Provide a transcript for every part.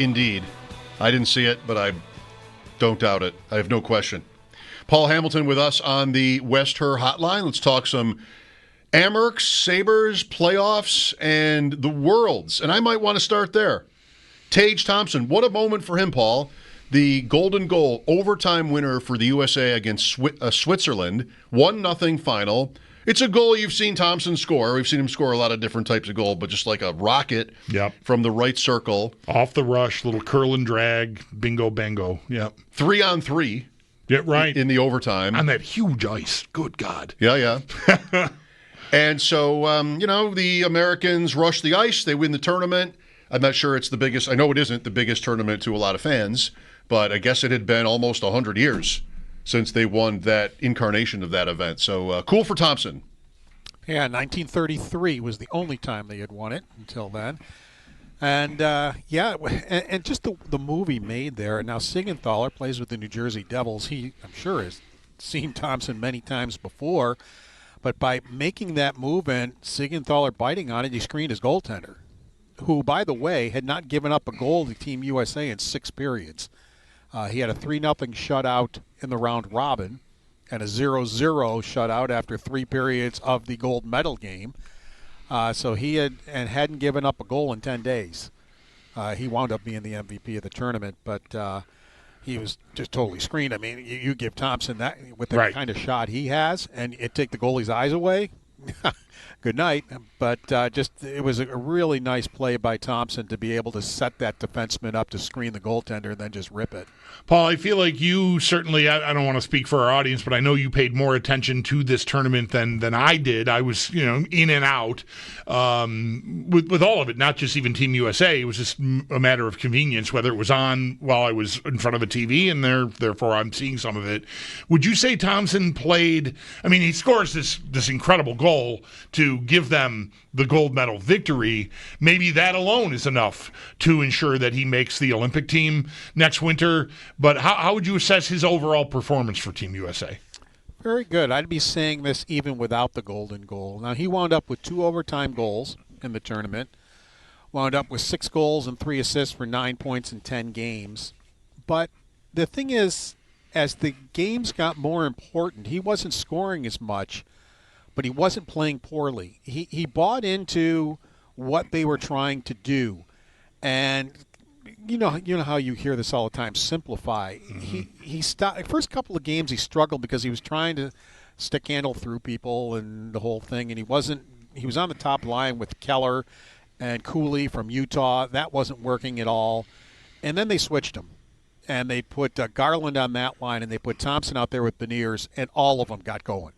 Indeed. I didn't see it, but I don't doubt it. I have no question. Paul Hamilton with us on the West Her Hotline. Let's talk some Amherst, Sabres, playoffs, and the Worlds. And I might want to start there. Tage Thompson, what a moment for him, Paul. The golden goal, overtime winner for the USA against Switzerland. 1-0 final. It's a goal you've seen Thompson score. We've seen him score a lot of different types of goal, but just like a rocket from the right circle. Off the rush, little curl and drag, bingo, bango. Yep. 3-on-3. Yeah, right. In the overtime. On that huge ice. Good God. Yeah. And so, the Americans rush the ice. They win the tournament. I'm not sure it's the biggest. I know it isn't the biggest tournament to a lot of fans, but I guess it had been almost 100 years since they won that incarnation of that event. So cool for Thompson. Yeah, 1933 was the only time they had won it until then. And, and just the movie made there. Now, Siegenthaler plays with the New Jersey Devils. He, I'm sure, has seen Thompson many times before. But by making that move and Siegenthaler biting on it, he screened his goaltender, who, by the way, had not given up a goal to Team USA in 6 periods. He had a 3-0 shutout in the round robin and a 0-0 shutout after 3 periods of the gold medal game. So he hadn't given up a goal in 10 days. He wound up being the MVP of the tournament, but he was just totally screened. I mean, you give Thompson that with the kind of shot he has, and it take the goalie's eyes away. Good night. But it was a really nice play by Thompson to be able to set that defenseman up to screen the goaltender and then just rip it. Paul, I feel like you certainly, I don't want to speak for our audience, but I know you paid more attention to this tournament than I did. I was, in and out with all of it, not just even Team USA. It was just a matter of convenience, whether it was on while I was in front of a TV, and therefore I'm seeing some of it. Would you say Thompson played, he scores this incredible goal to give them the gold medal victory. Maybe that alone is enough to ensure that he makes the Olympic team next winter. But how would you assess his overall performance for Team USA? Very good. I'd be saying this even without the golden goal. Now, he wound up with 2 overtime goals in the tournament, wound up with 6 goals and 3 assists for 9 points in 10 games. But the thing is, as the games got more important, he wasn't scoring as much, but he wasn't playing poorly. He bought into what they were trying to do. And you know how you hear this all the time, simplify. Mm-hmm. He stopped. First couple of games he struggled because he was trying to stick handle through people and the whole thing, and he was on the top line with Keller and Cooley from Utah. That wasn't working at all. And then they switched him. And they put Garland on that line, and they put Thompson out there with Beniers, and all of them got going.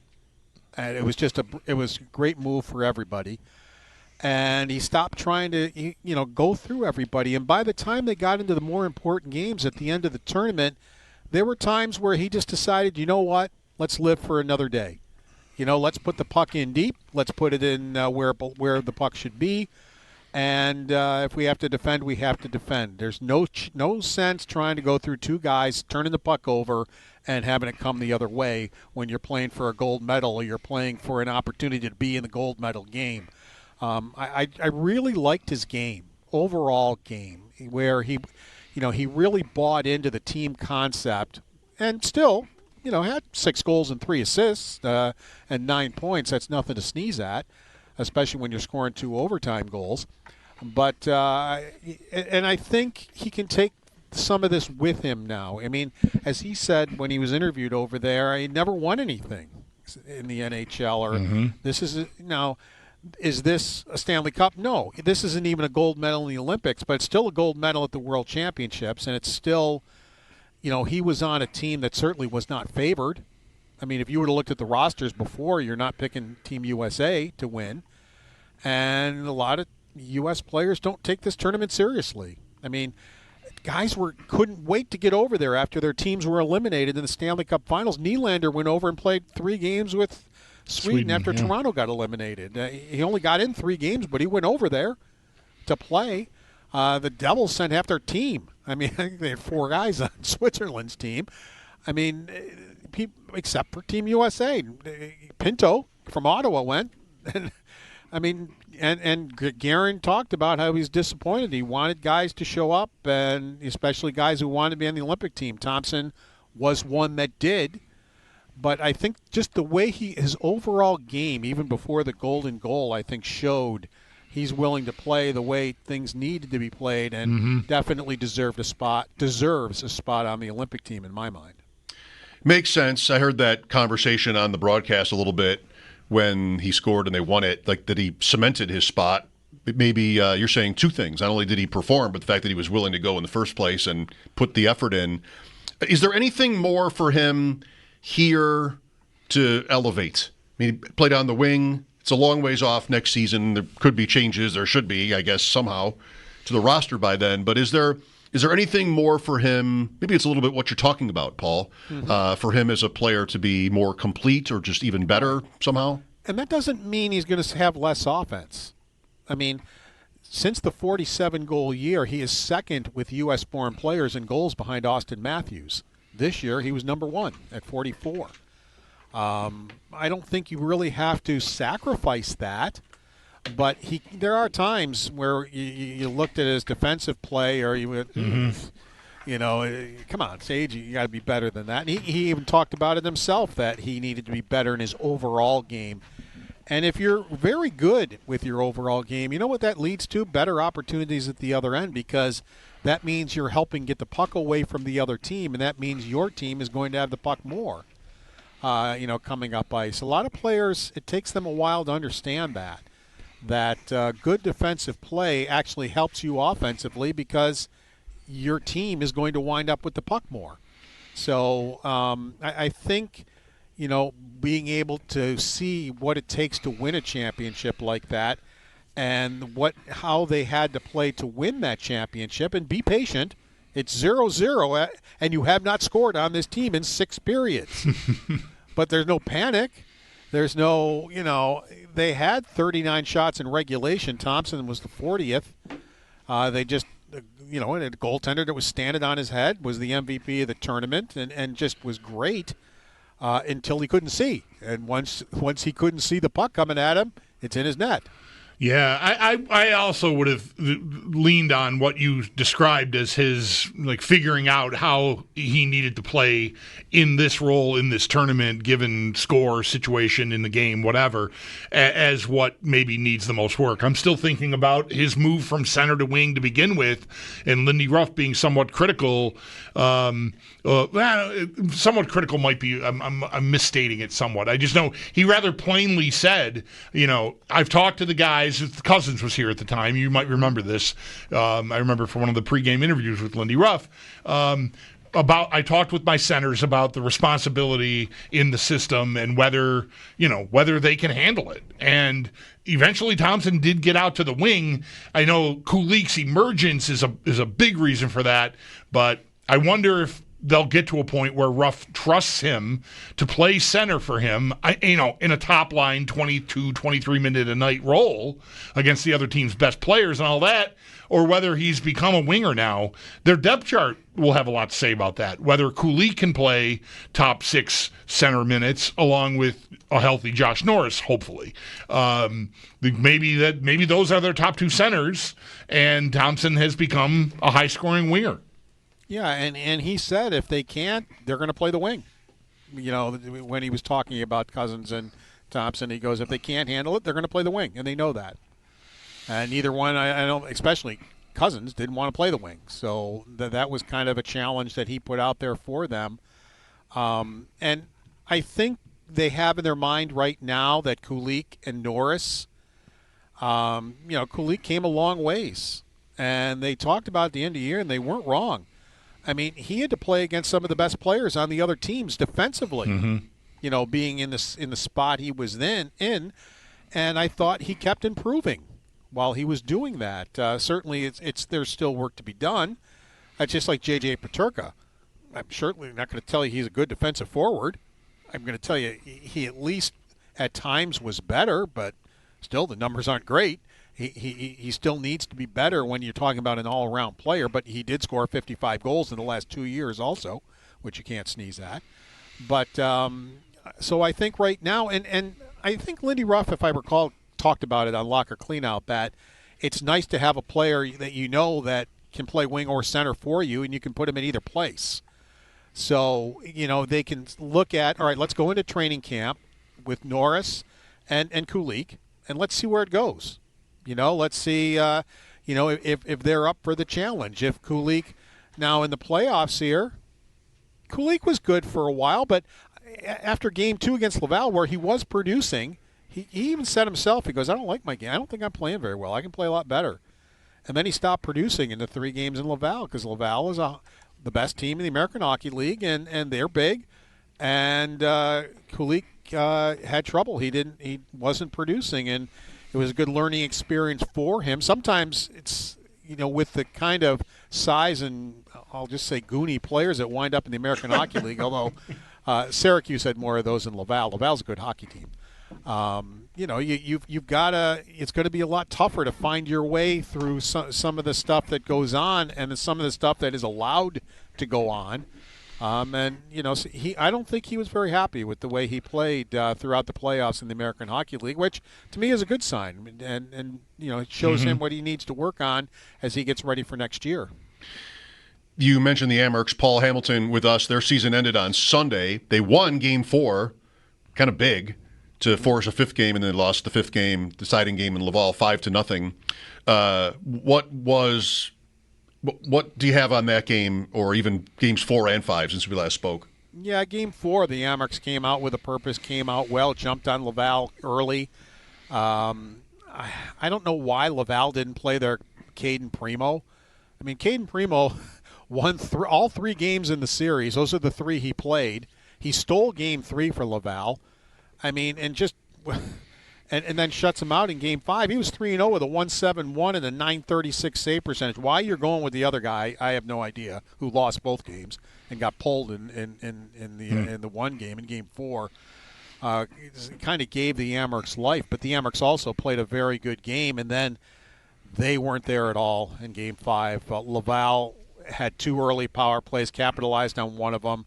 And it was just a great move for everybody. And he stopped trying to, go through everybody. And by the time they got into the more important games at the end of the tournament, there were times where he just decided, you know what, let's live for another day. Let's put the puck in deep. Let's put it in where the puck should be. And if we have to defend, we have to defend. There's no sense trying to go through 2 guys, turning the puck over, and having it come the other way when you're playing for a gold medal or you're playing for an opportunity to be in the gold medal game. I really liked his game, overall game, where he really bought into the team concept and still, had 6 goals and 3 assists and 9 points. That's nothing to sneeze at, especially when you're scoring 2 overtime goals. But and I think he can take some of this with him now. As he said when he was interviewed over there, he never won anything in the NHL. Or this is now. Is this a Stanley Cup? No. This isn't even a gold medal in the Olympics, but it's still a gold medal at the World Championships, and it's still, he was on a team that certainly was not favored. If you would have looked at the rosters before, you're not picking Team USA to win. And a lot of U.S. players don't take this tournament seriously. Guys couldn't wait to get over there after their teams were eliminated in the Stanley Cup Finals. Nylander went over and played 3 games with Sweden after Toronto got eliminated. He only got in 3 games, but he went over there to play. The Devils sent half their team. I think they had 4 guys on Switzerland's team. Except for Team USA. Pinto from Ottawa went. And, Guerin talked about how he's disappointed. He wanted guys to show up, and especially guys who wanted to be on the Olympic team. Thompson was one that did, but I think just the way his overall game, even before the golden goal, I think showed he's willing to play the way things needed to be played, and definitely deserves a spot on the Olympic team in my mind. Makes sense. I heard that conversation on the broadcast a little bit when he scored and they won it, like that he cemented his spot. Maybe you're saying two things. Not only did he perform, but the fact that he was willing to go in the first place and put the effort in. Is there anything more for him here to elevate? I mean, he played on the wing. It's a long ways off next season. There could be changes. There should be, I guess, somehow to the roster by then. But is there anything more for him? Maybe it's a little bit what you're talking about, Paul, for him as a player to be more complete or just even better somehow? And that doesn't mean he's going to have less offense. I mean, since the 47-goal year, he is second with U.S.-born players in goals behind Austin Matthews. This year, he was number one at 44. I don't think you really have to sacrifice that. But there are times where you looked at his defensive play, or you went, come on, Sage, you got to be better than that. And he even talked about it himself, that he needed to be better in his overall game. And if you're very good with your overall game, you know what that leads to? Better opportunities at the other end, because that means you're helping get the puck away from the other team, and that means your team is going to have the puck more, coming up ice. A lot of players, it takes them a while to understand that good defensive play actually helps you offensively, because your team is going to wind up with the puck more. So I think, being able to see what it takes to win a championship like that, and how they had to play to win that championship, and be patient. It's 0-0, and you have not scored on this team in 6 periods. But there's no panic. There's no, they had 39 shots in regulation. Thompson was the 40th. They just, a goaltender that was standing on his head was the MVP of the tournament, and just was great until he couldn't see. And once he couldn't see the puck coming at him, it's in his net. Yeah, I also would have leaned on what you described as his, figuring out how he needed to play in this role in this tournament, given score, situation in the game, whatever, as what maybe needs the most work. I'm still thinking about his move from center to wing to begin with, and Lindy Ruff being somewhat critical. Somewhat critical might be, I'm misstating it somewhat. I just know he rather plainly said, I've talked to the guys. Cousins was here at the time. You might remember this. I remember from one of the pregame interviews with Lindy Ruff. I talked with my centers about the responsibility in the system and whether they can handle it. And eventually Thompson did get out to the wing. I know Kulik's emergence is a big reason for that, but I wonder if they'll get to a point where Ruff trusts him to play center for him, in a top line 22, 23 minute a night role against the other team's best players and all that, or whether he's become a winger now. Their depth chart will have a lot to say about that. Whether Kulik can play top 6 center minutes along with a healthy Josh Norris, hopefully. Maybe those are their top 2 centers, and Thompson has become a high scoring winger. Yeah, and he said if they can't, they're going to play the wing. When he was talking about Cousins and Thompson, he goes, if they can't handle it, they're going to play the wing, and they know that. And neither one, I don't, especially Cousins, didn't want to play the wing. So that was kind of a challenge that he put out there for them. And I think they have in their mind right now that Kulik and Norris, Kulik came a long ways. And they talked about at the end of the year, and they weren't wrong. I mean, he had to play against some of the best players on the other teams defensively, being in the spot he was then in. And I thought he kept improving while he was doing that. Certainly, there's still work to be done. Just like J.J. Peterka. I'm certainly not going to tell you he's a good defensive forward. I'm going to tell you he at least at times was better, but still the numbers aren't great. He still needs to be better when you're talking about an all-around player, but he did score 55 goals in the last 2 years also, which you can't sneeze at. But so I think right now, and I think Lindy Ruff, if I recall, talked about it on Locker Cleanout, that it's nice to have a player that you know that can play wing or center for you, and you can put him in either place. So, they can look at, all right, let's go into training camp with Norris and Kulik, and let's see where it goes. Let's see, if they're up for the challenge. If Kulik, now in the playoffs here, Kulik was good for a while, but after Game 2 against Laval, where he was producing, he even said himself, he goes, I don't like my game. I don't think I'm playing very well. I can play a lot better. And then he stopped producing in the 3 games in Laval because Laval is the best team in the American Hockey League, and they're big. And Kulik had trouble. He wasn't producing, and it was a good learning experience for him. Sometimes it's, with the kind of size and I'll just say goony players that wind up in the American Hockey League, although Syracuse had more of those than Laval. Laval's a good hockey team. You've got to. It's going to be a lot tougher to find your way through some of the stuff that goes on and some of the stuff that is allowed to go on. I don't think he was very happy with the way he played throughout the playoffs in the American Hockey League, which to me is a good sign, and it shows him what he needs to work on as he gets ready for next year. You mentioned the Amherst. Paul Hamilton with us. Their season ended on Sunday. They won Game 4, kind of big, to force a 5th game, and then lost the 5th game, deciding game in Laval, 5-0. What do you have on that game, or even games 4 and 5 since we last spoke? Yeah, Game 4, the Amherst came out with a purpose, came out well, jumped on Laval early. I don't know why Laval didn't play their Caden Primo. I mean, Caden Primo won all 3 games in the series. Those are the 3 he played. He stole Game 3 for Laval. I mean, and then shuts him out in Game 5. He was 3-0 with a 1.71 and a 936 save percentage. Why you're going with the other guy, I have no idea, who lost both games and got pulled in the one game, in Game 4. Kind of gave the Amherst life, but the Amherst also played a very good game, and then they weren't there at all in Game 5. Laval had 2 early power plays, capitalized on one of them.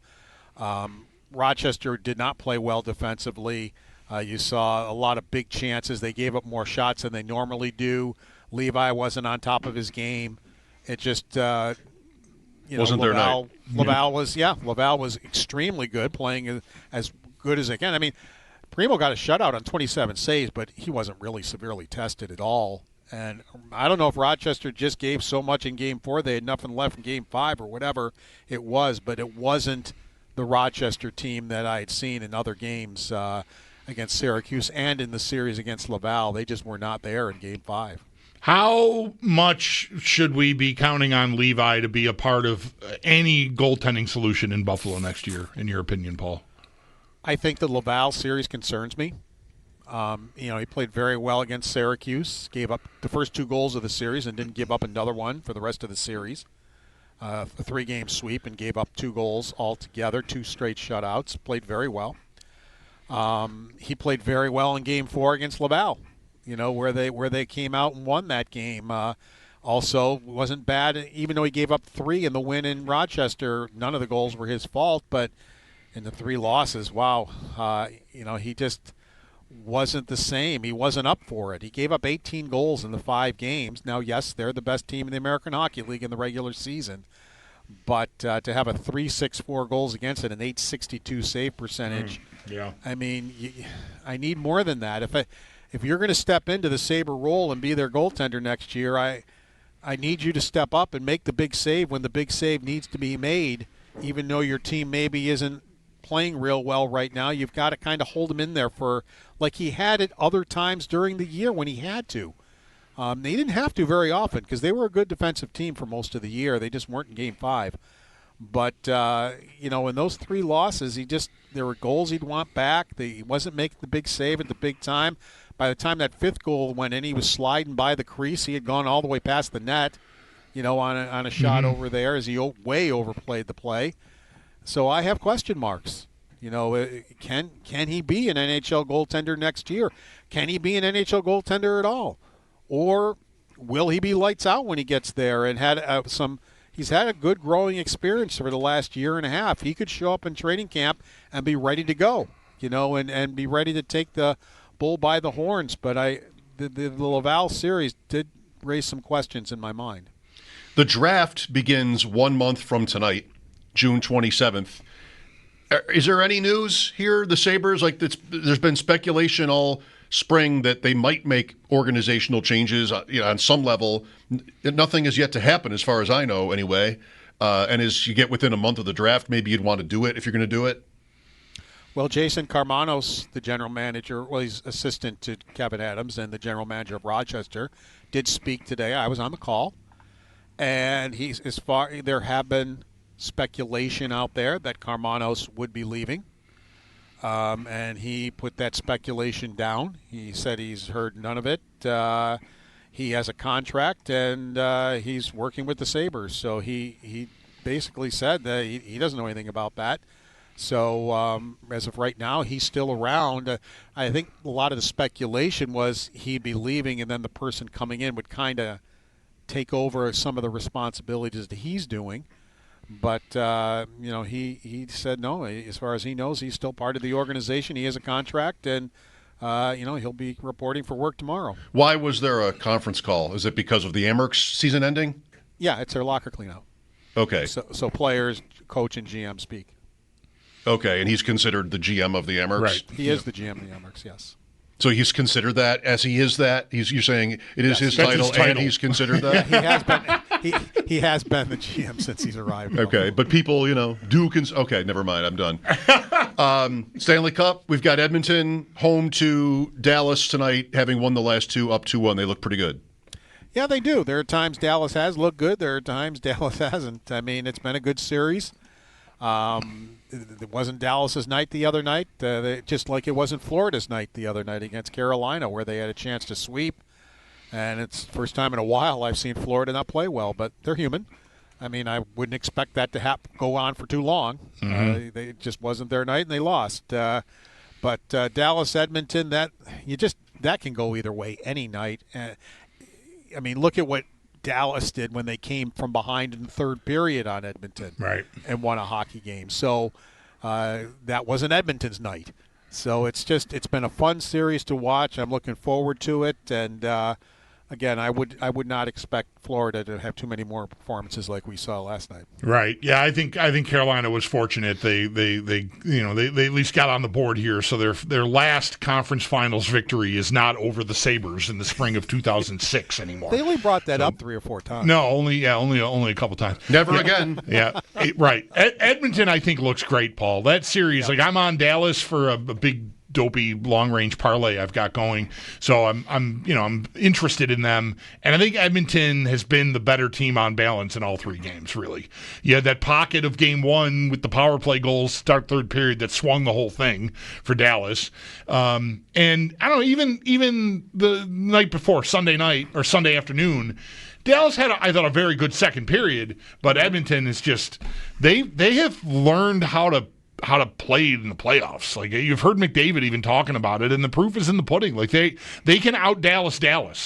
Rochester did not play well defensively. You saw a lot of big chances. They gave up more shots than they normally do. Levi wasn't on top of his game. It just, wasn't their night. Laval was extremely good, playing as good as they can. I mean, Primo got a shutout on 27 saves, but he wasn't really severely tested at all. And I don't know if Rochester just gave so much in Game 4, they had nothing left in Game 5 or whatever it was, but it wasn't the Rochester team that I had seen in other games against Syracuse and in the series against Laval. They just were not there in Game 5. How much should we be counting on Levi to be a part of any goaltending solution in Buffalo next year, in your opinion, Paul? I think the Laval series concerns me. He played very well against Syracuse, gave up the first 2 goals of the series and didn't give up another one for the rest of the series. A 3-game sweep and gave up 2 goals altogether, 2 straight shutouts. Played very well. He played very well in Game 4 against Laval, where they came out and won that game. Also wasn't bad, even though he gave up 3 in the win in Rochester. None of the goals were his fault, but in the 3 losses, wow, he just wasn't the same. He wasn't up for it. He gave up 18 goals in the 5 games. Now, yes, they're the best team in the American Hockey League in the regular season, but to have a 3.64 goals against it, an 8.62 save percentage, I mean, I need more than that. If you're going to step into the Sabre role and be their goaltender next year, I need you to step up and make the big save when the big save needs to be made, even though your team maybe isn't playing real well right now. You've got to kind of hold him in there for, like he had at other times during the year when he had to. They didn't have to very often because they were a good defensive team for most of the year. They just weren't in Game 5. But, in those 3 losses, there were goals he'd want back. He wasn't making the big save at the big time. By the time that 5th goal went in, he was sliding by the crease. He had gone all the way past the net, on a shot over there as he way overplayed the play. So I have question marks. Can he be an NHL goaltender next year? Can he be an NHL goaltender at all? Or will he be lights out when he gets there and he's had a good growing experience for the last year and a half. He could show up in training camp and be ready to go, and be ready to take the bull by the horns. But the Laval series did raise some questions in my mind. The draft begins 1 month from tonight, June 27th. Is there any news here? The Sabres, there's been speculation all spring that they might make organizational changes, on some level. Nothing has yet to happen, as far as I know, anyway. And as you get within a month of the draft, maybe you'd want to do it if you're going to do it. Well, Jason Carmanos, the general manager, he's assistant to Kevin Adams and the general manager of Rochester, did speak today. I was on the call, and there have been speculation out there that Carmanos would be leaving, and he put that speculation down. He said he's heard none of it. He has a contract, and he's working with the Sabres, so he basically said that he doesn't know anything about that. So as of right now, he's still around. I think a lot of the speculation was he'd be leaving, and then the person coming in would kind of take over some of the responsibilities that he's doing. But, he said no. As far as he knows, he's still part of the organization. He has a contract, and, he'll be reporting for work tomorrow. Why was there a conference call? Is it because of the Amherst season ending? Yeah, it's their locker cleanout. Okay. So players, coach, and GM speak. Okay, and he's considered the GM of the Amherst? Right. He is the GM of the Amherst, yes. So he's considered that as he is that? You're saying it is his title, and he's considered that? He has been the GM since he's arrived. Okay, but people, okay, never mind, I'm done. Stanley Cup, we've got Edmonton home to Dallas tonight, having won the last two, up 2-1. They look pretty good. Yeah, they do. There are times Dallas has looked good. There are times Dallas hasn't. I mean, it's been a good series. It wasn't Dallas's night the other night, just like it wasn't Florida's night the other night against Carolina, where they had a chance to sweep. And it's the first time in a while I've seen Florida not play well, but they're human. I mean, I wouldn't expect that to go on for too long. Mm-hmm. It just wasn't their night, and they lost. But Dallas, Edmonton, that can go either way any night. I mean, look at what Dallas did when they came from behind in the third period on Edmonton, right, and won a hockey game. So that wasn't Edmonton's night. So it's been a fun series to watch. I'm looking forward to it, and again, I would not expect Florida to have too many more performances like we saw last night. Right. Yeah, I think Carolina was fortunate. They at least got on the board here. So their last conference finals victory is not over the Sabres in the spring of 2006 anymore. They only brought that up 3 or 4 times. No, only a couple times. Never again. Yeah. Right. Edmonton, I think, looks great, Paul. That series, I'm on Dallas for a big dopey long-range parlay I've got going, so I'm interested in them, and I think Edmonton has been the better team on balance in all 3 games. Really, you had that pocket of Game 1 with the power play goals start third period that swung the whole thing for Dallas, and I don't know, even the night before, Sunday night or Sunday afternoon, Dallas had, I thought, a very good second period, but Edmonton is just they have learned how to play in the playoffs. Like, you've heard McDavid even talking about it, and the proof is in the pudding. Like, they can out Dallas,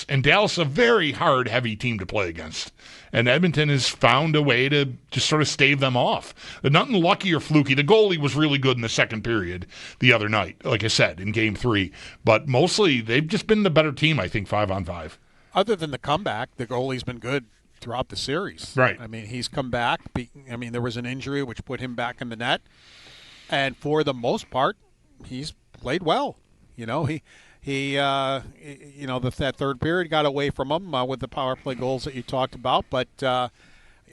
and Dallas is a very hard, heavy team to play against. And Edmonton has found a way to just sort of stave them off. They're nothing lucky or fluky. The goalie was really good in the second period the other night, like I said, in Game 3. But mostly, they've just been the better team, I think, 5-on-5. Other than the comeback, the goalie's been good throughout the series. Right. I mean, he's come back. I mean, there was an injury which put him back in the net. And for the most part, he's played well. That third period got away from him with the power play goals that you talked about. But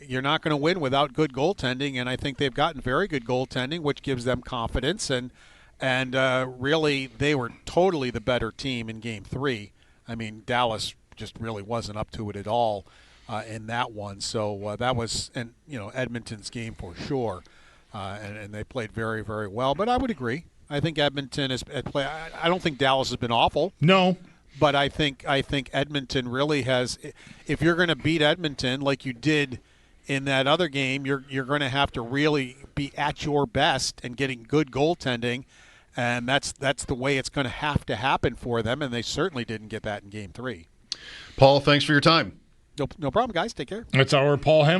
you're not going to win without good goaltending, and I think they've gotten very good goaltending, which gives them confidence. And really, they were totally the better team in Game 3. I mean, Dallas just really wasn't up to it at all in that one. So that was, Edmonton's game for sure. And they played very, very well. But I would agree. I think Edmonton has played. I don't think Dallas has been awful. No. But I think Edmonton really has. If you're going to beat Edmonton like you did in that other game, you're going to have to really be at your best and getting good goaltending. And that's the way it's going to have to happen for them. And they certainly didn't get that in Game 3. Paul, thanks for your time. No problem, guys. Take care. That's our Paul Hamilton.